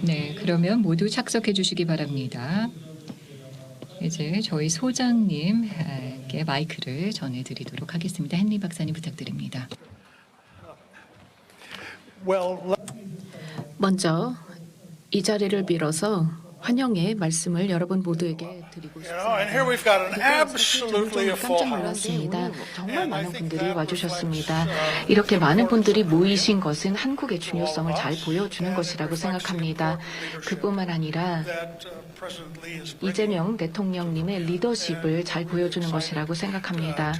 네, 그러면 모두 착석해 주시기 바랍니다. 이제 저희 소장님께 마이크를 전해드리도록 하겠습니다. 헨리 박사님 부탁드립니다. 먼저 이 자리를 빌어서 환영의 말씀을 여러분 모두에게 드리고 싶습니다. 저는 좀 깜짝 놀랐습니다. 정말 많은 분들이 와주셨습니다. 이렇게 많은 분들이 모이신 것은 한국의 중요성을 잘 보여주는 것이라고 생각합니다. 그뿐만 아니라 이재명 대통령님의 리더십을 잘 보여주는 것이라고 생각합니다.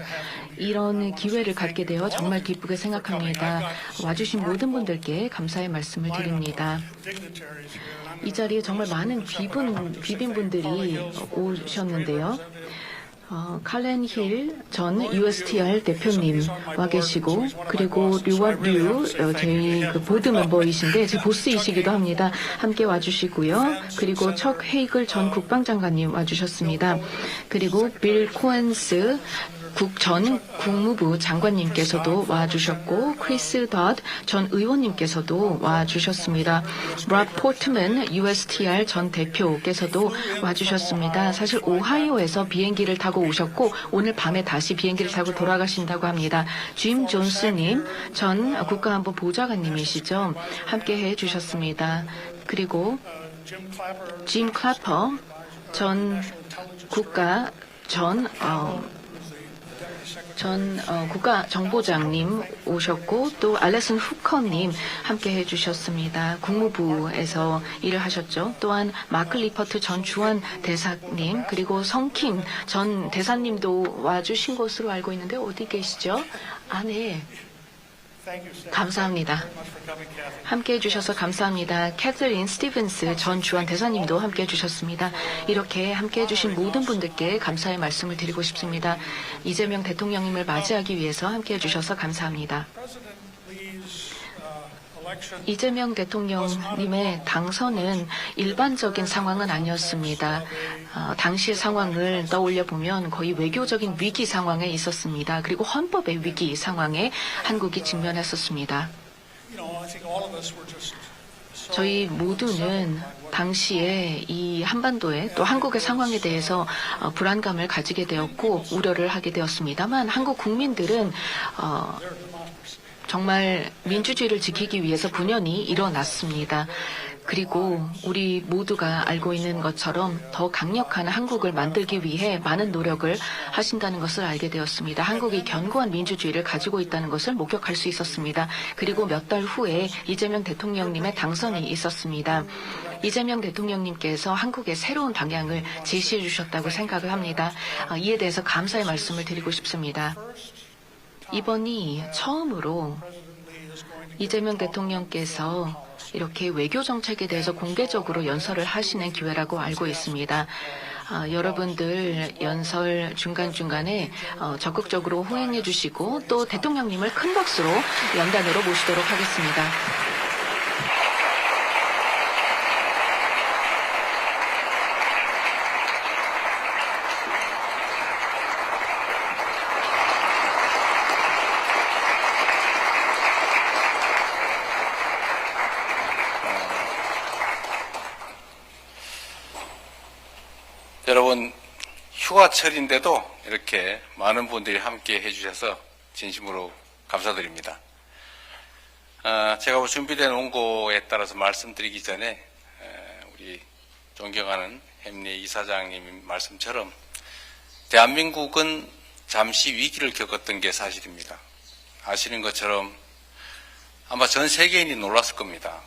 이런 기회를 갖게 되어 정말 기쁘게 생각합니다. 와주신 모든 분들께 감사의 말씀을 드립니다. 이 자리에 정말 많은 비빈분들이 오셨는데요. 칼렌 힐 전 USTR 대표님 와 계시고, 그리고 류원 류 저희 보드 멤버이신데 제 보스이시기도 합니다. 함께 와주시고요. 그리고 척 헤이글 전 국방장관님 와주셨습니다. 그리고 빌 코엔스 전 국무부 장관님께서도 와주셨고, 크리스 덧 전 의원님께서도 와주셨습니다. 랍 포트맨 USTR 전 대표께서도 와주셨습니다. 사실 오하이오에서 비행기를 타고 오셨고 오늘 밤에 다시 비행기를 타고 돌아가신다고 합니다. 짐 존스님 전 국가안보 보좌관님이시죠. 함께 해주셨습니다. 그리고 짐 클래퍼 전 국가정보장님 오셨고, 또 알레슨 후커님 함께 해주셨습니다. 국무부에서 일을 하셨죠. 또한 마크 리퍼트 전 주한 대사님, 그리고 성킴 전 대사님도 와주신 것으로 알고 있는데 어디 계시죠? 네. 감사합니다. 함께 해주셔서 감사합니다. 캐서린 스티븐스 전 주한 대사님도 함께 해주셨습니다. 이렇게 함께 해주신 모든 분들께 감사의 말씀을 드리고 싶습니다. 이재명 대통령님을 맞이하기 위해서 함께 해주셔서 감사합니다. 이재명 대통령님의 당선은 일반적인 상황은 아니었습니다. 당시의 상황을 떠올려 보면 거의 외교적인 위기 상황에 있었습니다. 그리고 헌법의 위기 상황에 한국이 직면했었습니다. 저희 모두는 당시에 이 한반도의 또 한국의 상황에 대해서 불안감을 가지게 되었고 우려를 하게 되었습니다만, 한국 국민들은 정말 민주주의를 지키기 위해서 분연히 일어났습니다. 그리고 우리 모두가 알고 있는 것처럼 더 강력한 한국을 만들기 위해 많은 노력을 하신다는 것을 알게 되었습니다. 한국이 견고한 민주주의를 가지고 있다는 것을 목격할 수 있었습니다. 그리고 몇 달 후에 이재명 대통령님의 당선이 있었습니다. 이재명 대통령님께서 한국의 새로운 방향을 제시해 주셨다고 생각을 합니다. 이에 대해서 감사의 말씀을 드리고 싶습니다. 이번이 처음으로 이재명 대통령께서 이렇게 외교 정책에 대해서 공개적으로 연설을 하시는 기회라고 알고 있습니다. 여러분들 연설 중간중간에 적극적으로 호행해 주시고 또 대통령님을 큰 박수로 연단으로 모시도록 하겠습니다. 여러분, 휴가철인데도 이렇게 많은 분들이 함께 해주셔서 진심으로 감사드립니다. 제가 준비된 원고에 따라서 말씀드리기 전에 우리 존경하는 햄리 이사장님 말씀처럼 대한민국은 잠시 위기를 겪었던 게 사실입니다. 아시는 것처럼 아마 전 세계인이 놀랐을 겁니다.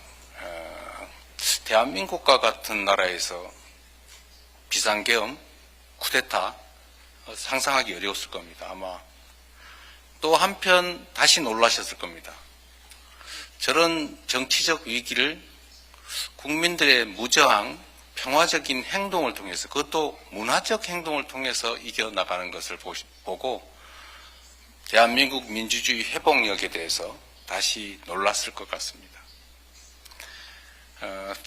대한민국과 같은 나라에서 비상계엄, 쿠데타 상상하기 어려웠을 겁니다. 아마 또 한편 다시 놀라셨을 겁니다. 저런 정치적 위기를 국민들의 무저항, 평화적인 행동을 통해서, 그것도 문화적 행동을 통해서 이겨나가는 것을 보고 대한민국 민주주의 회복력에 대해서 다시 놀랐을 것 같습니다.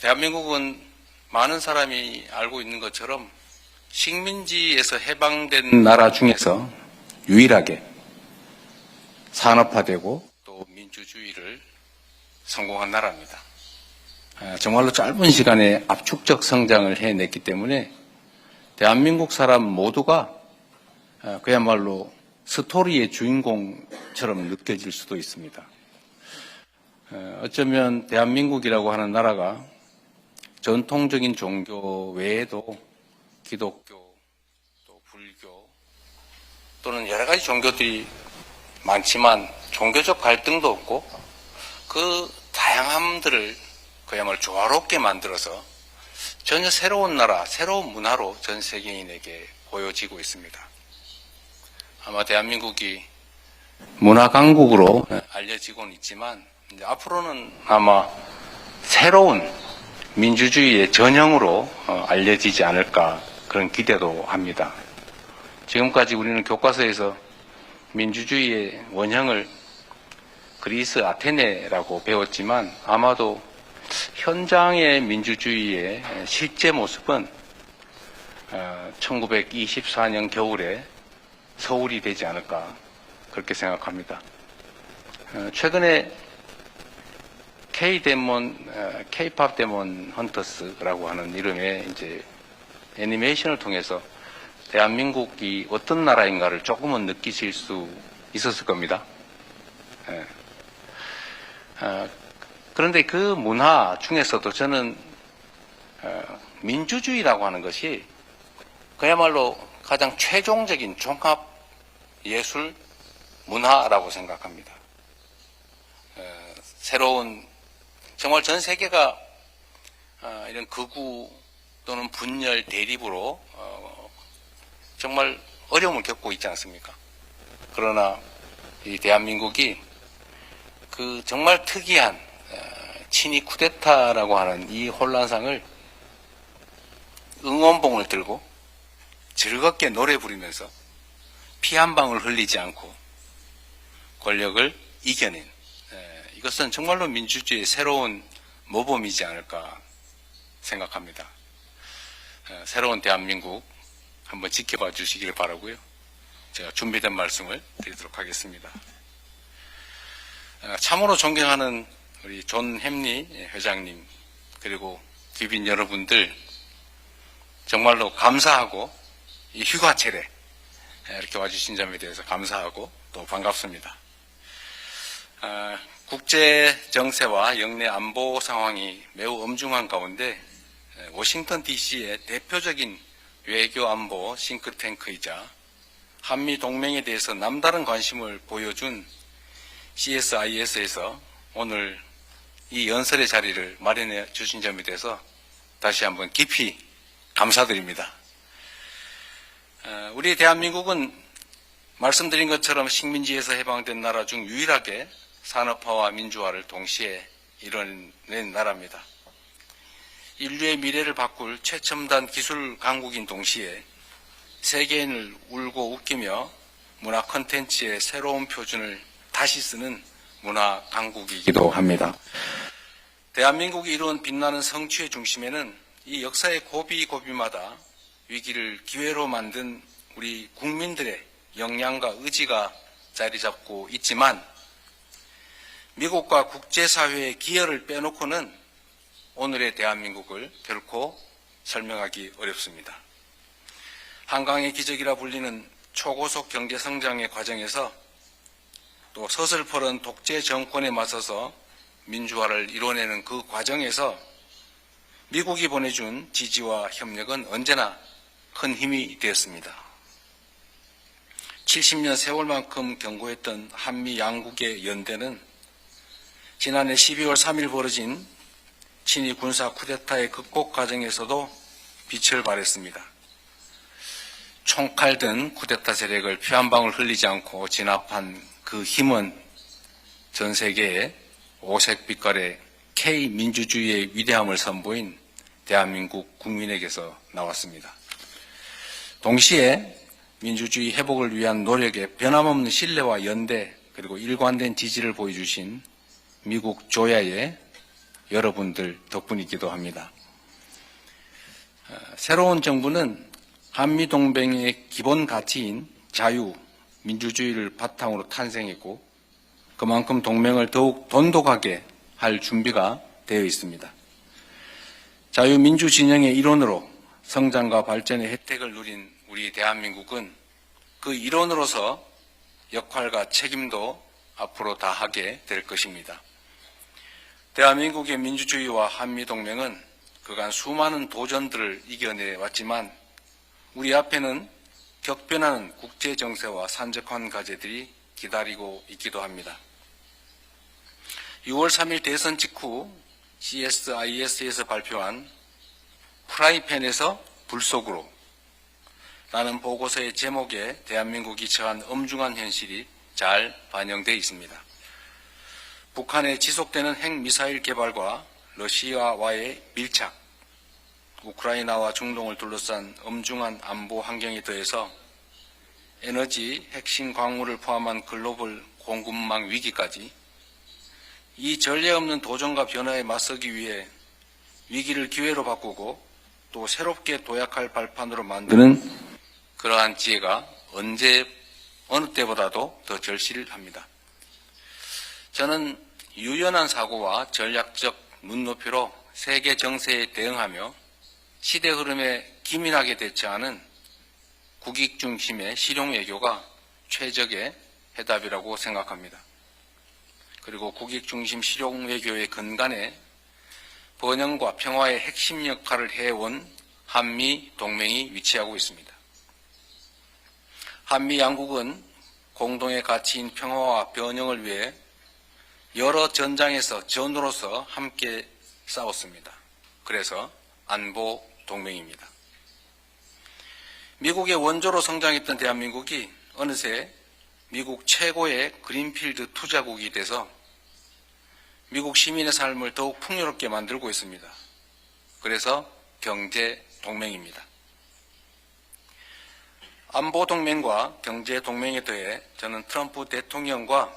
대한민국은 많은 사람이 알고 있는 것처럼 식민지에서 해방된 나라 중에서 유일하게 산업화되고 또 민주주의를 성공한 나라입니다. 정말로 짧은 시간에 압축적 성장을 해냈기 때문에 대한민국 사람 모두가 그야말로 스토리의 주인공처럼 느껴질 수도 있습니다. 어쩌면 대한민국이라고 하는 나라가 전통적인 종교 외에도 기독교, 또 불교 또는 여러 가지 종교들이 많지만 종교적 갈등도 없고 그 다양함들을 그야말로 조화롭게 만들어서 전혀 새로운 나라, 새로운 문화로 전 세계인에게 보여지고 있습니다. 아마 대한민국이 문화 강국으로 알려지고는 있지만 이제 앞으로는 아마 새로운 민주주의의 전형으로 알려지지 않을까 그런 기대도 합니다. 지금까지 우리는 교과서에서 민주주의의 원형을 그리스 아테네라고 배웠지만 아마도 현장의 민주주의의 실제 모습은 1924년 겨울에 서울이 되지 않을까 그렇게 생각합니다. 최근에 K-팝 데몬 헌터스라고 하는 이름의 이제 애니메이션을 통해서 대한민국이 어떤 나라인가를 조금은 느끼실 수 있었을 겁니다. 그런데 그 문화 중에서도 저는 민주주의라고 하는 것이 그야말로 가장 최종적인 종합 예술 문화라고 생각합니다. 새로운 정말 전 세계가 이런 극우 또는 분열 대립으로 정말 어려움을 겪고 있지 않습니까? 그러나 이 대한민국이 그 정말 특이한 친이 쿠데타라고 하는 이 혼란상을 응원봉을 들고 즐겁게 노래 부르면서 피 한 방울 흘리지 않고 권력을 이겨낸 이것은 정말로 민주주의의 새로운 모범이지 않을까 생각합니다. 새로운 대한민국 한번 지켜봐 주시길 바라고요. 제가 준비된 말씀을 드리도록 하겠습니다. 참으로 존경하는 우리 존 햄리 회장님 그리고 귀빈 여러분들 정말로 감사하고 이 휴가철에 이렇게 와주신 점에 대해서 감사하고 또 반갑습니다. 국제 정세와 영내 안보 상황이 매우 엄중한 가운데 워싱턴 DC의 대표적인 외교 안보 싱크탱크이자 한미 동맹에 대해서 남다른 관심을 보여준 CSIS에서 오늘 이 연설의 자리를 마련해 주신 점에 대해서 다시 한번 깊이 감사드립니다. 우리 대한민국은 말씀드린 것처럼 식민지에서 해방된 나라 중 유일하게 산업화와 민주화를 동시에 이뤄낸 나라입니다. 인류의 미래를 바꿀 최첨단 기술 강국인 동시에 세계인을 울고 웃기며 문화 콘텐츠의 새로운 표준을 다시 쓰는 문화 강국이기도 합니다. 대한민국이 이룬 빛나는 성취의 중심에는 이 역사의 고비고비마다 위기를 기회로 만든 우리 국민들의 역량과 의지가 자리 잡고 있지만 미국과 국제사회의 기여를 빼놓고는 오늘의 대한민국을 결코 설명하기 어렵습니다. 한강의 기적이라 불리는 초고속 경제성장의 과정에서 또 서슬퍼런 독재 정권에 맞서서 민주화를 이뤄내는 그 과정에서 미국이 보내준 지지와 협력은 언제나 큰 힘이 되었습니다. 70년 세월만큼 견고했던 한미 양국의 연대는 지난해 12월 3일 벌어진 친위 군사 쿠데타의 극복 과정에서도 빛을 발했습니다. 총칼 든 쿠데타 세력을 피 한 방울 흘리지 않고 진압한 그 힘은 전 세계에 오색 빛깔의 K민주주의의 위대함을 선보인 대한민국 국민에게서 나왔습니다. 동시에 민주주의 회복을 위한 노력에 변함없는 신뢰와 연대 그리고 일관된 지지를 보여주신 미국 조야의 여러분들 덕분이기도 합니다. 새로운 정부는 한미동맹의 기본 가치인 자유, 민주주의를 바탕으로 탄생했고 그만큼 동맹을 더욱 돈독하게 할 준비가 되어 있습니다. 자유민주 진영의 일원으로 성장과 발전의 혜택을 누린 우리 대한민국은 그 일원으로서 역할과 책임도 앞으로 다하게 될 것입니다. 대한민국의 민주주의와 한미동맹은 그간 수많은 도전들을 이겨내 왔지만 우리 앞에는 격변하는 국제정세와 산적한 과제들이 기다리고 있기도 합니다. 6월 3일 대선 직후 CSIS에서 발표한 프라이팬에서 불 속으로 라는 보고서의 제목에 대한민국이 처한 엄중한 현실이 잘 반영되어 있습니다. 북한의 지속되는 핵미사일 개발과 러시아와의 밀착, 우크라이나와 중동을 둘러싼 엄중한 안보 환경에 더해서 에너지, 핵심 광물을 포함한 글로벌 공급망 위기까지 이 전례 없는 도전과 변화에 맞서기 위해 위기를 기회로 바꾸고 또 새롭게 도약할 발판으로 만드는 그러한 지혜가 어느 때보다도 더 절실합니다. 저는 유연한 사고와 전략적 눈높이로 세계 정세에 대응하며 시대 흐름에 기민하게 대처하는 국익 중심의 실용 외교가 최적의 해답이라고 생각합니다. 그리고 국익 중심 실용 외교의 근간에 번영과 평화의 핵심 역할을 해온 한미 동맹이 위치하고 있습니다. 한미 양국은 공동의 가치인 평화와 번영을 위해 여러 전장에서 전우로서 함께 싸웠습니다. 그래서 안보 동맹입니다. 미국의 원조로 성장했던 대한민국이 어느새 미국 최고의 그린필드 투자국이 돼서 미국 시민의 삶을 더욱 풍요롭게 만들고 있습니다. 그래서 경제 동맹입니다. 안보 동맹과 경제 동맹에 더해 저는 트럼프 대통령과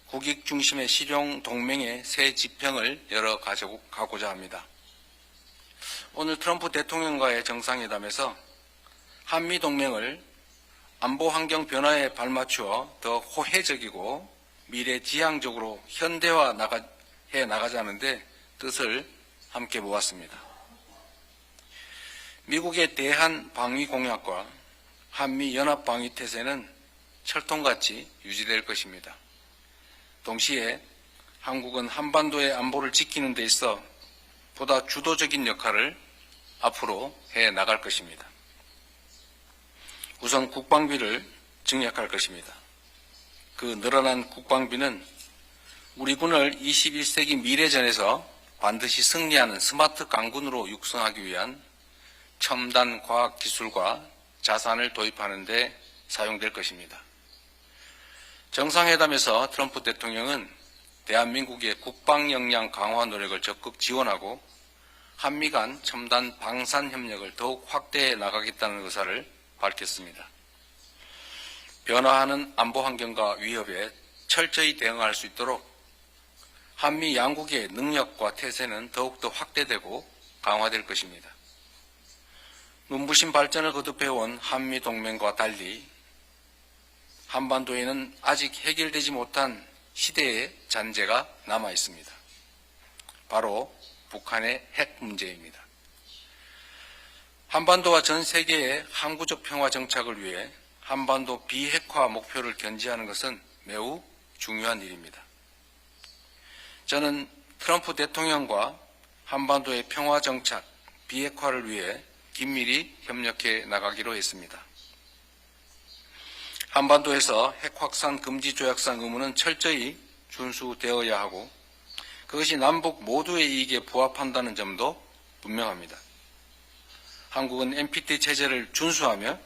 국익 중심의 실용 동맹의 새 지평을 열어가고자 합니다. 오늘 트럼프 대통령과의 정상회담에서 한미 동맹을 안보 환경 변화에 발맞추어 더 호혜적이고 미래지향적으로 현대화해 나가자는데 뜻을 함께 모았습니다. 미국의 대한 방위 공약과 한미 연합 방위 태세는 철통같이 유지될 것입니다. 동시에 한국은 한반도의 안보를 지키는 데 있어 보다 주도적인 역할을 앞으로 해 나갈 것입니다. 우선 국방비를 증액할 것입니다. 그 늘어난 국방비는 우리 군을 21세기 미래전에서 반드시 승리하는 스마트 강군으로 육성하기 위한 첨단 과학기술과 자산을 도입하는 데 사용될 것입니다. 정상회담에서 트럼프 대통령은 대한민국의 국방 역량 강화 노력을 적극 지원하고 한미 간 첨단 방산 협력을 더욱 확대해 나가겠다는 의사를 밝혔습니다. 변화하는 안보 환경과 위협에 철저히 대응할 수 있도록 한미 양국의 능력과 태세는 더욱더 확대되고 강화될 것입니다. 눈부신 발전을 거듭해온 한미 동맹과 달리 한반도에는 아직 해결되지 못한 시대의 잔재가 남아 있습니다. 바로 북한의 핵 문제입니다. 한반도와 전 세계의 항구적 평화 정착을 위해 한반도 비핵화 목표를 견지하는 것은 매우 중요한 일입니다. 저는 트럼프 대통령과 한반도의 평화 정착, 비핵화를 위해 긴밀히 협력해 나가기로 했습니다. 한반도에서 핵 확산 금지 조약상 의무는 철저히 준수되어야 하고 그것이 남북 모두의 이익에 부합한다는 점도 분명합니다. 한국은 NPT 체제를 준수하며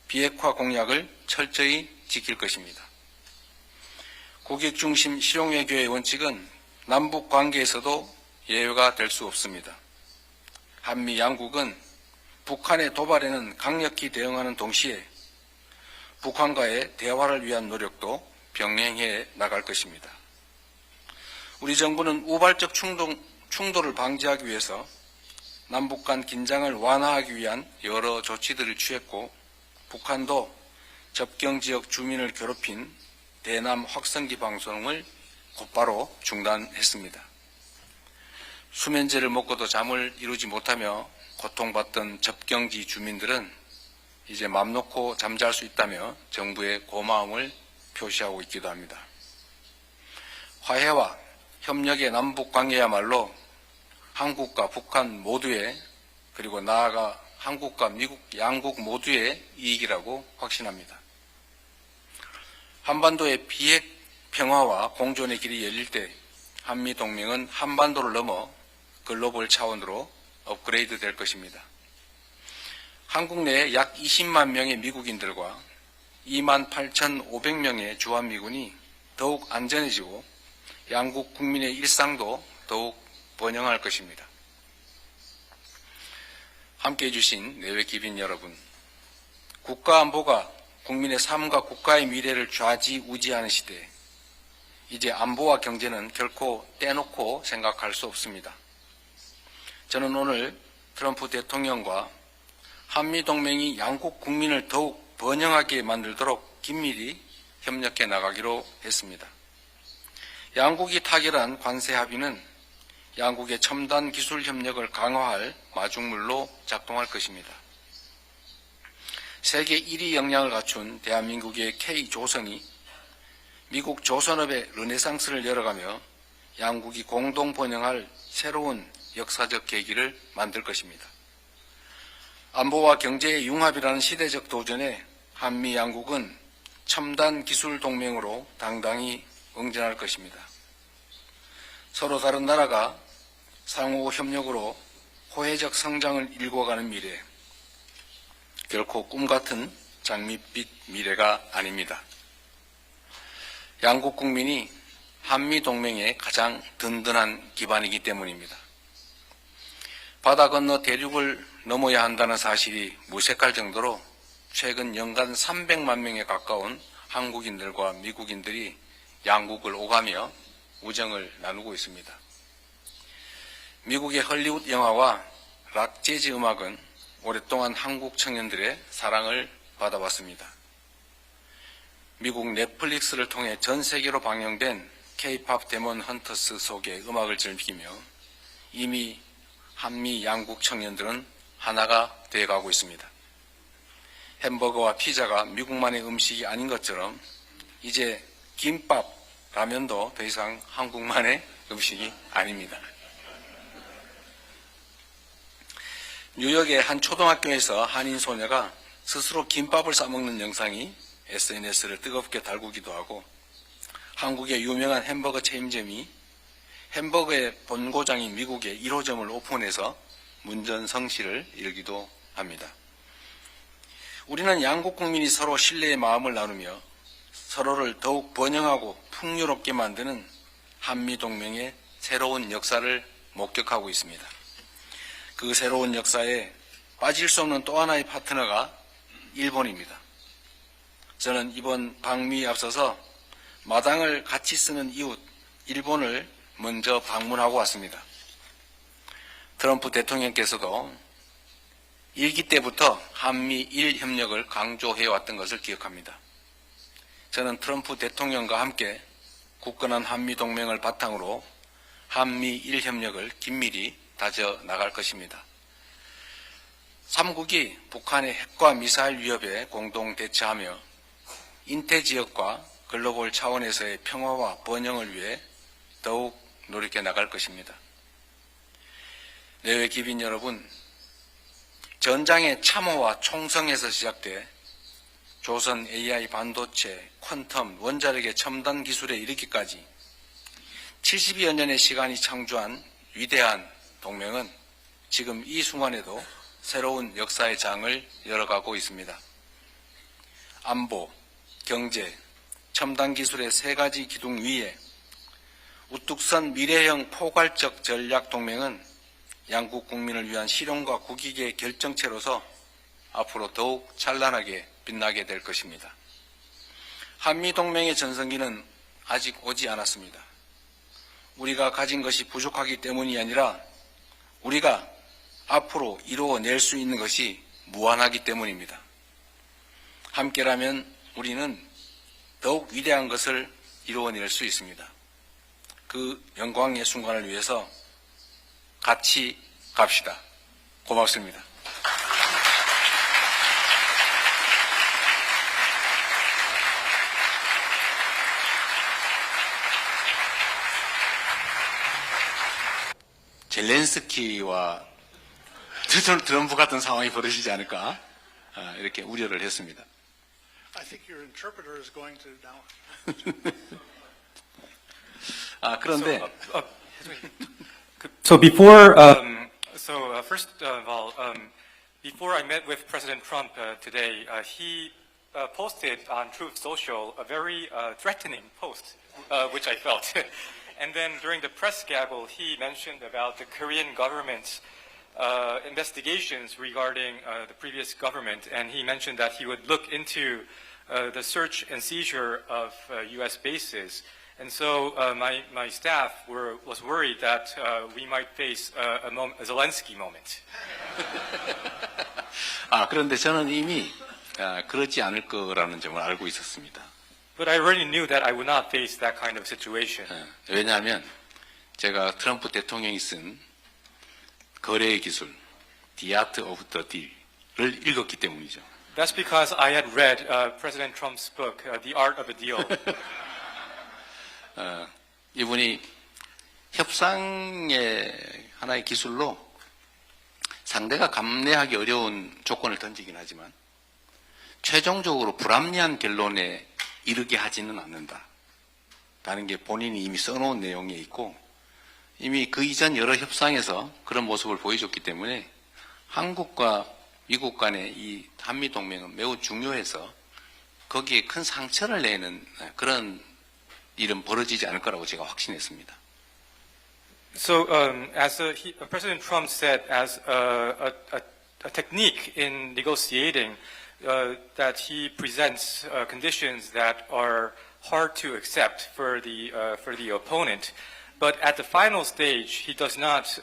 비핵화 공약을 철저히 지킬 것입니다. 국익 중심 실용 외교의 원칙은 남북 관계에서도 예외가 될 수 없습니다. 한미 양국은 북한의 도발에는 강력히 대응하는 동시에 북한과의 대화를 위한 노력도 병행해 나갈 것입니다. 우리 정부는 우발적 충돌을 방지하기 위해서 남북 간 긴장을 완화하기 위한 여러 조치들을 취했고 북한도 접경지역 주민을 괴롭힌 대남 확성기 방송을 곧바로 중단했습니다. 수면제를 먹고도 잠을 이루지 못하며 고통받던 접경지 주민들은 이제 맘 놓고 잠잘 수 있다며 정부의 고마움을 표시하고 있기도 합니다. 화해와 협력의 남북관계야말로 한국과 북한 모두의, 그리고 나아가 한국과 미국 양국 모두의 이익이라고 확신합니다. 한반도의 비핵 평화와 공존의 길이 열릴 때 한미동맹은 한반도를 넘어 글로벌 차원으로 업그레이드 될 것입니다. 한국 내에 약 20만 명의 미국인들과 28,500명의 주한미군이 더욱 안전해지고 양국 국민의 일상도 더욱 번영할 것입니다. 함께해 주신 내외 기빈 여러분, 국가안보가 국민의 삶과 국가의 미래를 좌지우지하는 시대에 이제 안보와 경제는 결코 떼놓고 생각할 수 없습니다. 저는 오늘 트럼프 대통령과 한미동맹이 양국 국민을 더욱 번영하게 만들도록 긴밀히 협력해 나가기로 했습니다. 양국이 타결한 관세 합의는 양국의 첨단 기술 협력을 강화할 마중물로 작동할 것입니다. 세계 1위 역량을 갖춘 대한민국의 K조선이 미국 조선업의 르네상스를 열어가며 양국이 공동 번영할 새로운 역사적 계기를 만들 것입니다. 안보와 경제의 융합이라는 시대적 도전에 한미 양국은 첨단 기술 동맹으로 당당히 응전할 것입니다. 서로 다른 나라가 상호 협력으로 호혜적 성장을 일궈가는 미래, 결코 꿈같은 장밋빛 미래가 아닙니다. 양국 국민이 한미 동맹의 가장 든든한 기반이기 때문입니다. 바다 건너 대륙을 넘어야 한다는 사실이 무색할 정도로 최근 연간 300만 명에 가까운 한국인들과 미국인들이 양국을 오가며 우정을 나누고 있습니다. 미국의 헐리우드 영화와 락 재즈 음악은 오랫동안 한국 청년들의 사랑을 받아왔습니다. 미국 넷플릭스를 통해 전 세계로 방영된 K-팝 데몬 헌터스 속의 음악을 즐기며 이미 한미 양국 청년들은 하나가 되어가고 있습니다. 햄버거와 피자가 미국만의 음식이 아닌 것처럼 이제 김밥, 라면도 더 이상 한국만의 음식이 아닙니다. 뉴욕의 한 초등학교에서 한인 소녀가 스스로 김밥을 싸먹는 영상이 SNS를 뜨겁게 달구기도 하고, 한국의 유명한 햄버거 체인점이 햄버거의 본고장인 미국의 1호점을 오픈해서 문전성시를 일기도 합니다. 우리는 양국 국민이 서로 신뢰의 마음을 나누며 서로를 더욱 번영하고 풍요롭게 만드는 한미동맹의 새로운 역사를 목격하고 있습니다. 그 새로운 역사에 빠질 수 없는 또 하나의 파트너가 일본입니다. 저는 이번 방미에 앞서서 마당을 같이 쓰는 이웃 일본을 먼저 방문하고 왔습니다. 트럼프 대통령께서도 일기 때부터 한미일 협력을 강조해왔던 것을 기억합니다. 저는 트럼프 대통령과 함께 굳건한 한미동맹을 바탕으로 한미일 협력을 긴밀히 다져나갈 것입니다. 3국이 북한의 핵과 미사일 위협에 공동 대처하며 인태지역과 글로벌 차원에서의 평화와 번영을 위해 더욱 노력해 나갈 것입니다. 내외 기빈 여러분, 전장의 참호와 총성에서 시작돼 조선 AI 반도체, 퀀텀, 원자력의 첨단 기술에 이르기까지 70여 년의 시간이 창조한 위대한 동맹은 지금 이 순간에도 새로운 역사의 장을 열어가고 있습니다. 안보, 경제, 첨단 기술의 세 가지 기둥 위에 우뚝 선 미래형 포괄적 전략 동맹은 양국 국민을 위한 실용과 국익의 결정체로서 앞으로 더욱 찬란하게 빛나게 될 것입니다. 한미동맹의 전성기는 아직 오지 않았습니다. 우리가 가진 것이 부족하기 때문이 아니라 우리가 앞으로 이루어낼 수 있는 것이 무한하기 때문입니다. 함께라면 우리는 더욱 위대한 것을 이루어낼 수 있습니다. 그 영광의 순간을 위해서 같이 갑시다. 고맙습니다. 젤렌스키와 트럼프 같은 상황이 벌어지지 않을까 이렇게 우려를 했습니다. I think your interpreter is going to now. 그런데 So before, first of all, before I met with President Trump today, he posted on Truth Social a very threatening post, which I felt. And then during the press gaggle, he mentioned about the Korean government's investigations regarding the previous government, and he mentioned that he would look into the search and seizure of U.S. bases. And so my staff was worried that we might face a Zelensky moment. 그런데 저는 이미 그러지 않을 거라는 점을 알고 있었습니다. But I already knew that I would not face that kind of situation. 왜냐하면 제가 트럼프 대통령이 쓴 거래의 기술, The Art of the Deal을 읽었기 때문이죠. That's because I had read President Trump's book, The Art of a Deal. 이분이 협상의 하나의 기술로 상대가 감내하기 어려운 조건을 던지긴 하지만 최종적으로 불합리한 결론에 이르게 하지는 않는다. 라는 게 본인이 이미 써놓은 내용에 있고 이미 그 이전 여러 협상에서 그런 모습을 보여줬기 때문에 한국과 미국 간의 이 한미동맹은 매우 중요해서 거기에 큰 상처를 내는 그런 일은 벌어지지 않을 거라고 제가 확신했습니다. So, as President Trump said, as a technique in negotiating, that he presents conditions that are hard to accept for the opponent, but at the final stage, he does not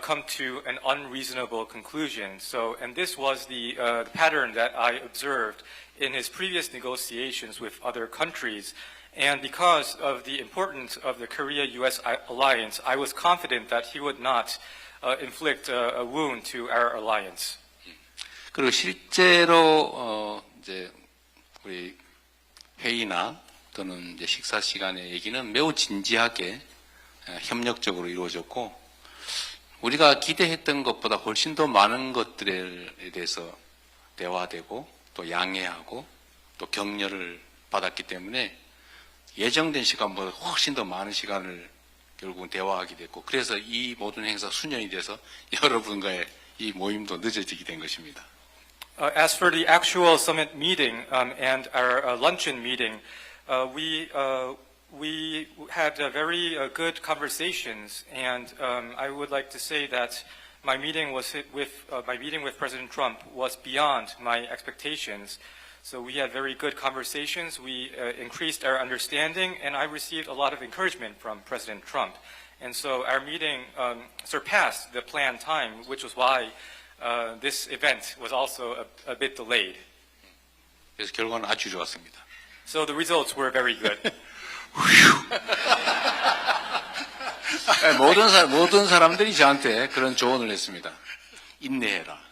come to an unreasonable conclusion. So, and this was the pattern that I observed in his previous negotiations with other countries. And because of the importance of the Korea-U.S. alliance, I was confident that he would not inflict a wound to our alliance. 그리고 실제로 이제 우리 회의나 또는 이제 식사 시간의 얘기는 매우 진지하게 협력적으로 이루어졌고 우리가 기대했던 것보다 훨씬 더 많은 것들에 대해서 대화되고 또 양해하고 또 격려를 받았기 때문에 예정된 시간보다 훨씬 더 많은 시간을 결국은 대화하게 됐고 그래서 이 모든 행사 수년이 돼서 여러분과의 이 모임도 늦어지게 된 것입니다. As for the actual summit meeting and our luncheon meeting, we had very good conversations, and I would like to say that my meeting with President Trump was beyond my expectations. So we had very good conversations. We increased our understanding, and I received a lot of encouragement from President Trump. And so our meeting surpassed the planned time, which was why this event was also a bit delayed. 그래서 결과는 아주 좋았습니다. So the results were very good. 모든 사람들이 저한테 그런 조언을 했습니다. 인내해라.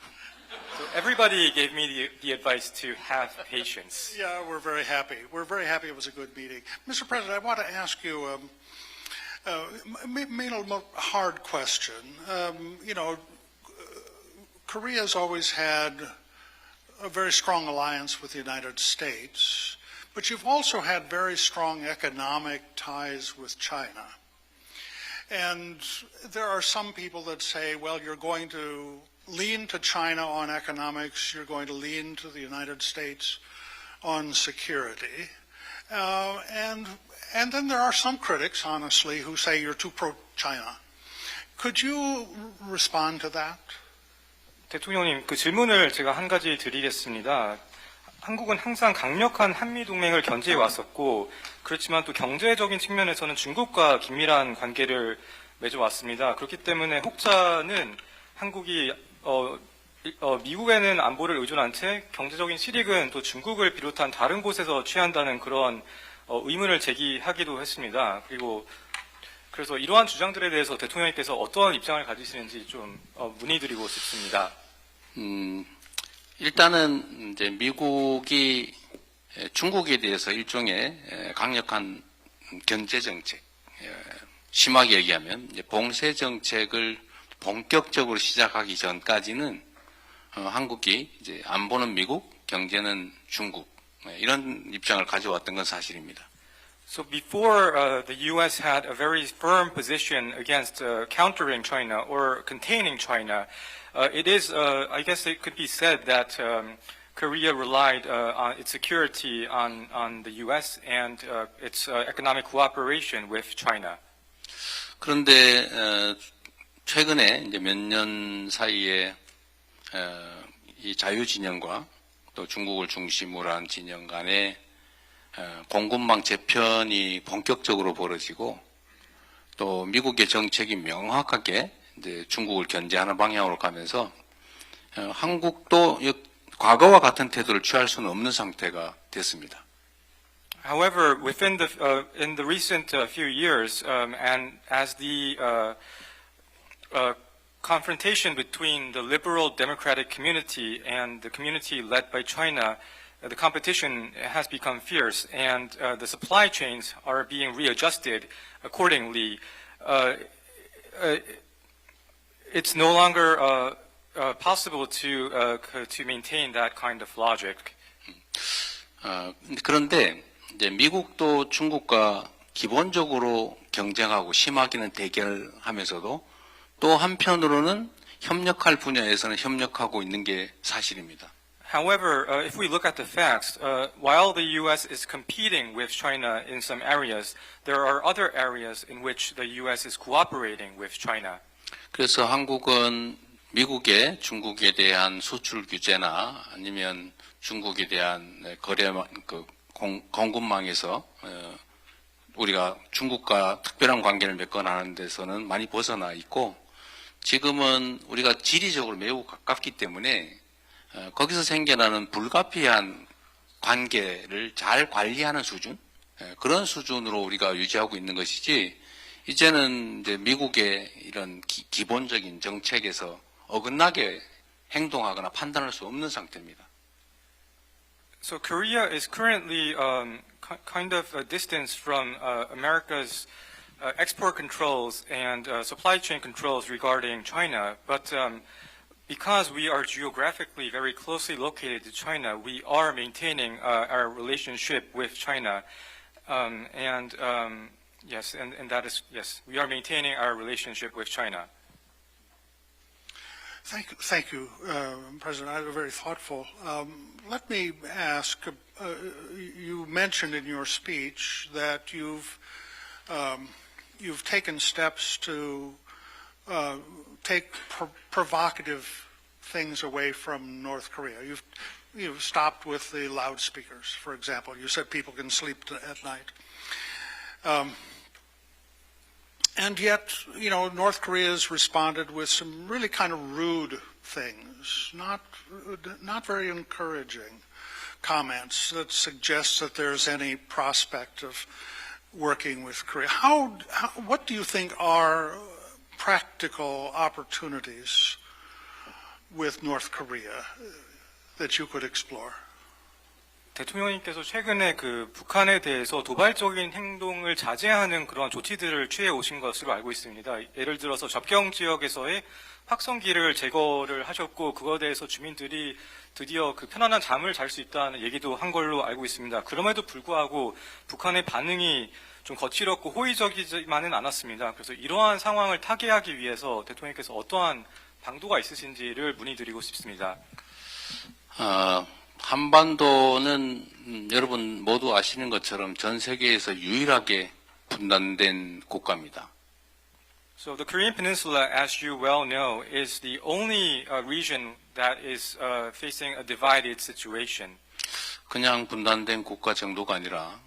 So everybody gave me the advice to have patience. Yeah, we're very happy. We're very happy it was a good meeting. Mr. President, I want to ask you maybe a more hard question. Korea's always had a very strong alliance with the United States, but you've also had very strong economic ties with China. And there are some people that say, well, you're going to lean to China on economics, you're going to lean to the United States on security. And then there are some critics, honestly, who say you're too pro-China. Could you respond to that? 대통령님, 그 질문을 제가 한 가지 드리겠습니다. 한국은 항상 강력한 한미동맹을 견제해 왔었고, 그렇지만 또 경제적인 측면에서는 중국과 긴밀한 관계를 맺어왔습니다. 그렇기 때문에 혹자는 한국이 미국에는 안보를 의존한 채 경제적인 실익은 또 중국을 비롯한 다른 곳에서 취한다는 그런 의문을 제기하기도 했습니다. 그리고 그래서 이러한 주장들에 대해서 대통령님께서 어떠한 입장을 가지시는지 좀 문의드리고 싶습니다. 일단은 이제 미국이 중국에 대해서 일종의 강력한 견제 정책, 심하게 얘기하면 이제 봉쇄 정책을 본격적으로 시작하기 전까지는 한국이 이제 안보는 미국, 경제는 중국 이런 입장을 가져왔던 건 사실입니다. So before the U.S. had a very firm position against countering China or containing China, it is, I guess it could be said that Korea relied on its security on the U.S. and its economic cooperation with China. 그런데 최근에 이제 몇 년 사이에 이 자유 진영과 또 중국을 중심으로 한 진영 간의 공급망 재편이 본격적으로 벌어지고 또 미국의 정책이 명확하게 이제 중국을 견제하는 방향으로 가면서 한국도 과거와 같은 태도를 취할 수는 없는 상태가 됐습니다. However, within in the recent few years, and as the confrontation between the liberal democratic community and the community led by China, the competition has become fierce, and the supply chains are being readjusted accordingly. It's no longer possible to maintain that kind of logic. 그런데 이제 미국도 중국과 기본적으로 경쟁하고 심하게는 대결하면서도 또 한편으로는 협력할 분야에서는 협력하고 있는 게 사실입니다. However, if we look at the facts, while the U.S. is competing with China in some areas, there are other areas in which the U.S. is cooperating with China. 그래서 한국은 미국의 중국에 대한 수출 규제나 아니면 중국에 대한 거래 공급망에서 우리가 중국과 특별한 관계를 맺거나 하는 데서는 많이 벗어나 있고 지금은 우리가 지리적으로 매우 가깝기 때문에 거기서 생겨나는 불가피한 관계를 잘 관리하는 수준 그런 수준으로 우리가 유지하고 있는 것이지 이제는 이제 미국의 이런 기본적인 정책에서 어긋나게 행동하거나 판단할 수 없는 상태입니다. So Korea is currently kind of a distance from America's export controls and supply chain controls regarding China, but because we are geographically very closely located to China, we are maintaining our relationship with China, yes, and that is yes, we are maintaining our relationship with China. Thank you, President. Very thoughtful. Let me ask. You mentioned in your speech that you've taken steps to take provocative things away from North Korea. You've stopped with the loudspeakers, for example. You said people can sleep at night. And yet, you know, North Korea has responded with some really kind of rude things, not very encouraging comments that suggest that there's any prospect of working with Korea. What do you think are practical opportunities with North Korea that you could explore? 대통령님께서 최근에 그 북한에 대해서 도발적인 행동을 자제하는 그런 조치들을 취해 오신 것으로 알고 있습니다. 예를 들어서 접경 지역에서의 확성기를 제거를 하셨고 그거에 대해서 주민들이 드디어 그 편안한 잠을 잘 수 있다는 얘기도 한 걸로 알고 있습니다. 그럼에도 불구하고 북한의 반응이 좀 거칠었고 호의적이지만은 않았습니다. 그래서 이러한 상황을 타개하기 위해서 대통령께서 어떠한 방도가 있으신지를 문의드리고 싶습니다. 한반도는 여러분 모두 아시는 것처럼 전 세계에서 유일하게 분단된 국가입니다. So the Korean Peninsula, as you well know, is the only region that is facing a divided situation. 그냥 분단된 국가 정도가 아니라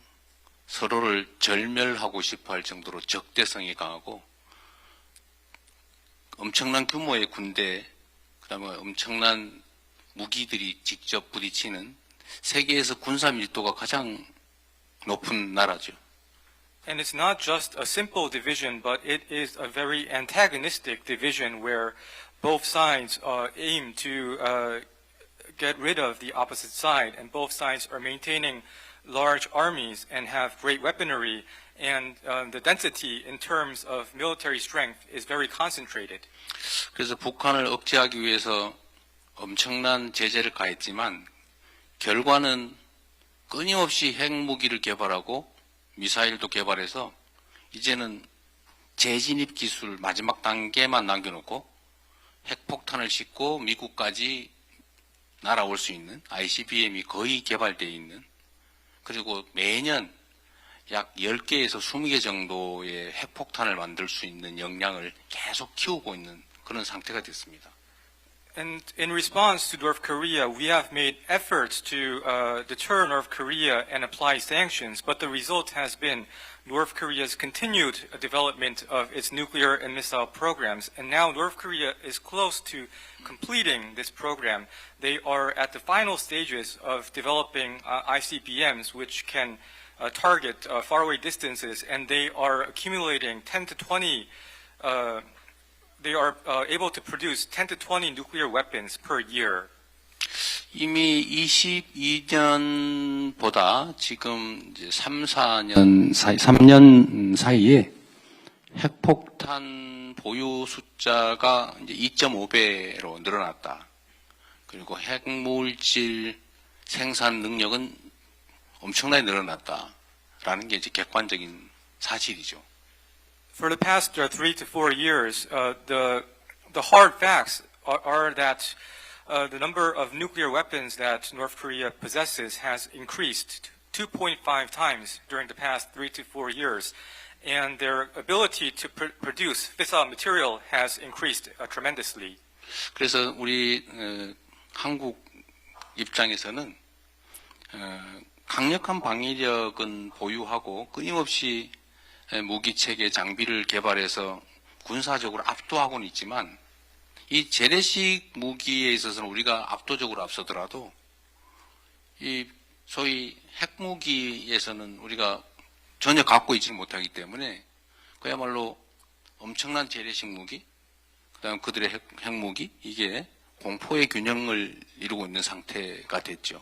서로를 절멸하고 싶어 할 정도로 적대성이 강하고 엄청난 규모의 군대, 그다음에 엄청난 무기들이 직접 부딪히는 세계에서 군사 밀도가 가장 높은 나라죠. And it's not just a simple division, but it is a very antagonistic division where both sides aim to get rid of the opposite side, and both sides are maintaining large armies and have great weaponry, and the density in terms of military strength is very concentrated. 그래서 북한을 억제하기 위해서 엄청난 제재를 가했지만 결과는 끊임없이 핵무기를 개발하고 미사일도 개발해서 이제는 재진입 기술 마지막 단계만 남겨놓고 핵폭탄을 싣고 미국까지 날아올 수 있는 ICBM이 거의 개발되어 있는, 그리고 매년 약 10개에서 20개 정도의 핵폭탄을 만들 수 있는 역량을 계속 키우고 있는 그런 상태가 됐습니다. And in response to North Korea, we have made efforts to deter North Korea and apply sanctions, but the result has been North Korea's continued development of its nuclear and missile programs. And now North Korea is close to completing this program. They are at the final stages of developing ICBMs, which can target faraway distances, and they are accumulating 10 to 20 they are able to produce 10 to 20 nuclear weapons per year. 이미 22년보다 지금 이제 3년 사이에 핵폭탄 보유 숫자가 이제 2.5배로 늘어났다. 그리고 핵물질 생산 능력은 엄청나게 늘어났다라는 게 이제 객관적인 사실이죠. For the past 3 to 4 years, the hard facts are that the number of nuclear weapons that North Korea possesses has increased 2.5 times during the past 3 to 4 years, and their ability to produce fissile material has increased tremendously. 그래서 우리 한국 입장에서는 강력한 방위력은 보유하고 끊임없이 무기체계 장비를 개발해서 군사적으로 압도하고는 있지만 이 재래식 무기에 있어서는 우리가 압도적으로 앞서더라도 이 소위 핵무기에서는 우리가 전혀 갖고 있지는 못하기 때문에 그야말로 엄청난 재래식 무기, 그다음 그들의 핵무기, 이게 공포의 균형을 이루고 있는 상태가 됐죠.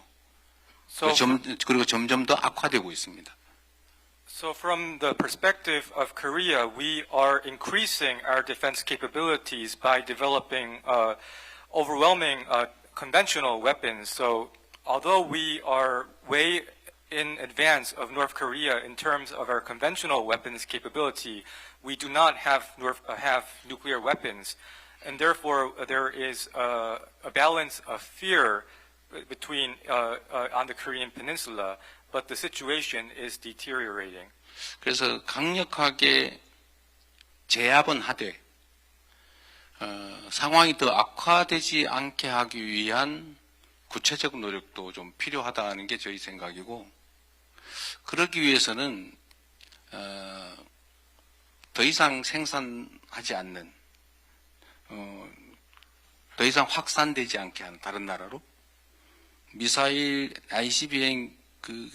그리고 점점 더 악화되고 있습니다. So from the perspective of Korea, we are increasing our defense capabilities by developing overwhelming conventional weapons. So although we are way in advance of North Korea in terms of our conventional weapons capability, we do not have nuclear weapons. And therefore, there is a balance of fear between on the Korean Peninsula, but the situation is deteriorating. 그래서 강력하게 제압은 하되 상황이 더 악화되지 않게 하기 위한 구체적 노력도 좀 필요하다는 게 저희 생각이고, 그러기 위해서는 더 이상 생산하지 않는, 더 이상 확산되지 않게 하는 다른 나라로 미사일 ICBM 그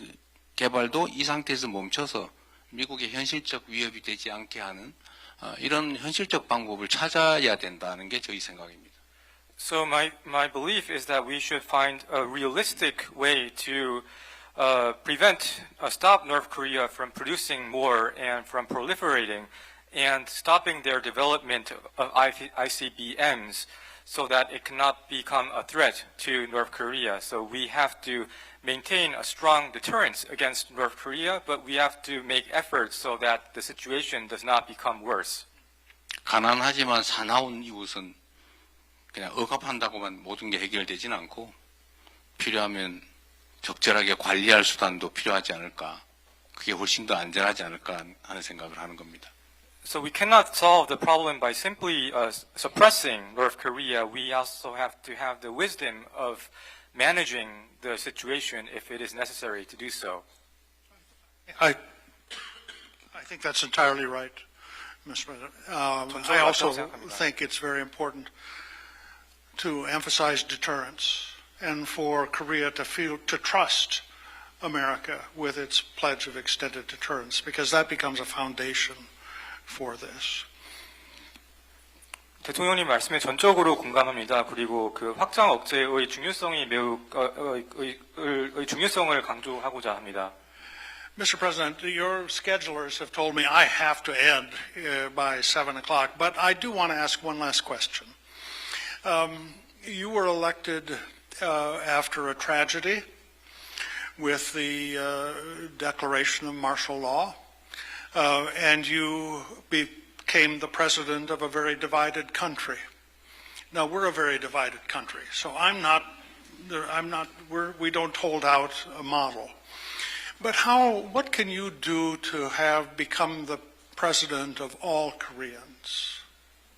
개발도 이 상태에서 멈춰서 미국의 현실적 위협이 되지 않게 하는 이런 현실적 방법을 찾아야 된다는 게 저희 생각입니다. So my belief is that we should find a realistic way to stop North Korea from producing more and from proliferating and stopping their development of ICBMs so that it cannot become a threat to North Korea. So we have to maintain a strong deterrence against North Korea, but we have to make efforts so that the situation does not become worse. 가난하지만 사나운 이웃은 그냥 억압한다고만 모든 게 해결되지는 않고 필요하면 적절하게 관리할 수단도 필요하지 않을까, 그게 훨씬 더 안전하지 않을까 하는 생각을 하는 겁니다. So we cannot solve the problem by simply suppressing North Korea. We also have to have the wisdom of managing the situation if it is necessary to do so. I think that's entirely right, Mr. President. I also think it's very important to emphasize deterrence and for Korea to trust America with its pledge of extended deterrence, because that becomes a foundation for this. 대통령님 말씀에 전적으로 공감합니다. 그리고 그 확장 억제의 중요성이 중요성을 강조하고자 합니다. Mr. President, your schedulers have told me I have to end by 7 o'clock, but I do want to ask one last question. You were elected after a tragedy with the declaration of martial law, and you became the president of a very divided country. Now, we're a very divided country, so we don't hold out a model. But what can you do to have become the president of all Koreans?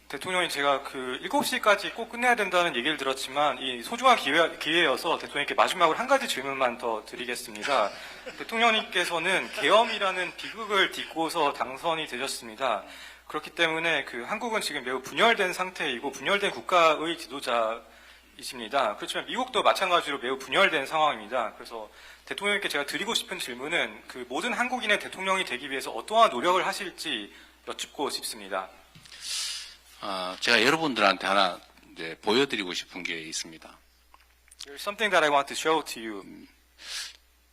대통령님, 제가 그 7시까지 꼭 끝내야 된다는 얘기를 들었지만 이 소중한 기회여서 대통령님께 마지막으로 한 가지 질문만 더 드리겠습니다. 대통령님께서는 계엄이라는 비극을 딛고서 당선이 되셨습니다. 그렇기 때문에 그 한국은 지금 매우 분열된 상태이고 분열된 국가의 지도자이십니다. 그렇지만 미국도 마찬가지로 매우 분열된 상황입니다. 그래서 대통령님께 제가 드리고 싶은 질문은 그 모든 한국인의 대통령이 되기 위해서 어떠한 노력을 하실지 여쭙고 싶습니다. 제가 여러분들한테 하나 이제 보여드리고 싶은 게 있습니다. There's something that I want to show to you.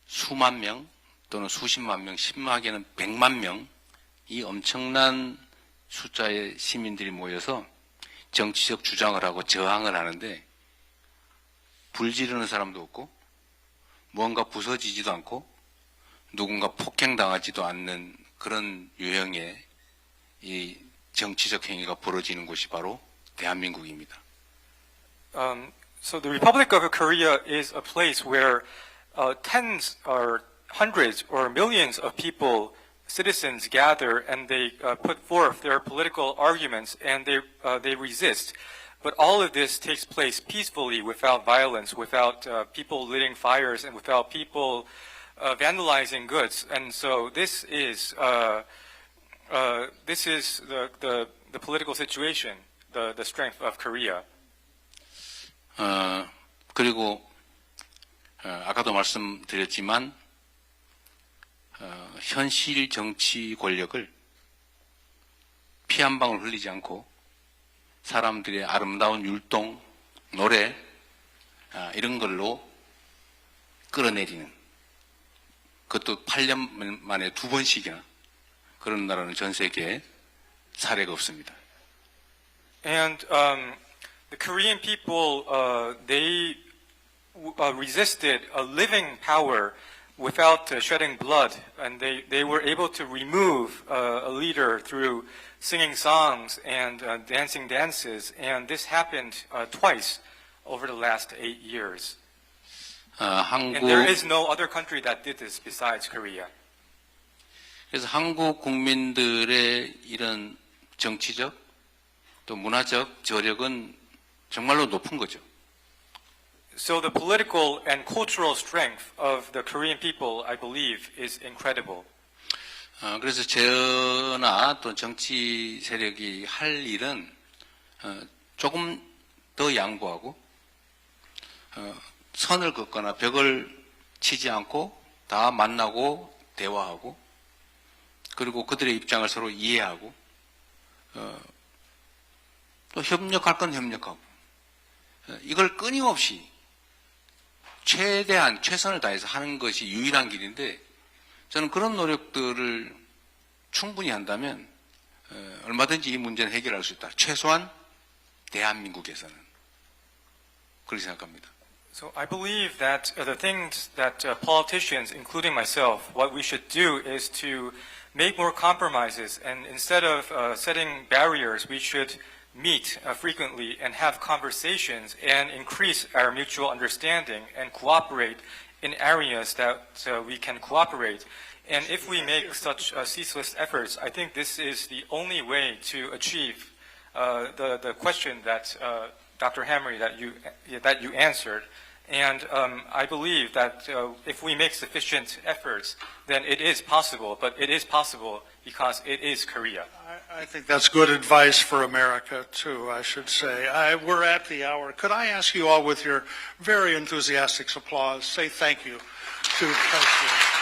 수만 명 또는 수십만 명, 심하게는 100만 명, 이 엄청난 숫자의 시민들이 모여서 정치적 주장을 하고 저항을 하는데 불 지르는 사람도 없고 무언가 부서지지도 않고 누군가 폭행당하지도 않는 그런 유형의 이 정치적 행위가 벌어지는 곳이 바로 대한민국입니다. So the Republic of Korea is a place where tens or hundreds or millions of people, citizens gather and they put forth their political arguments and they resist. But all of this takes place peacefully, without violence, without people lighting fires, and without people vandalizing goods. And so this is the political situation, the strength of Korea. 그리고 아까도 말씀드렸지만 현실 정치 권력을 피 한 방울 흘리지 않고 사람들의 아름다운 율동, 노래 이런 걸로 끌어내리는, 그것도 8년 만에 2번씩이나 그런 나라는 전 세계에 사례가 없습니다. And the Korean people, they resisted a living power without shedding blood, and they were able to remove a leader through singing songs and dancing dances, and this happened twice over the last 8 years. And there is no other country that did this besides Korea. 그래서 한국 국민들의 이런 정치적 또 문화적 저력은 정말로 높은 거죠. So the political and cultural strength of the Korean people, I believe, is incredible. 그래서 저나 또 정치 세력이 할 일은 조금 더 양보하고 선을 긋거나 벽을 치지 않고 다 만나고 대화하고 그리고 그들의 입장을 서로 이해하고 또 협력할 건 협력하고 이걸 끊임없이 최대한 최선을 다해서 하는 것이 유일한 길인데 저는 그런 노력들을 충분히 한다면 얼마든지 이 문제는 해결할 수 있다. 최소한 대한민국에서는 그렇게 생각합니다. So I believe that the things that politicians, including myself, what we should do is to make more compromises, and instead of setting barriers, we should meet frequently and have conversations and increase our mutual understanding and cooperate in areas that we can cooperate. And if we make such ceaseless efforts, I think this is the only way to achieve the question that Dr. Hamry that you answered. And I believe that if we make sufficient efforts, then it is possible. But it is possible because it is Korea. I think that's good advice for America, too, I should say. We're at the hour. Could I ask you all, with your very enthusiastic applause, say thank you to President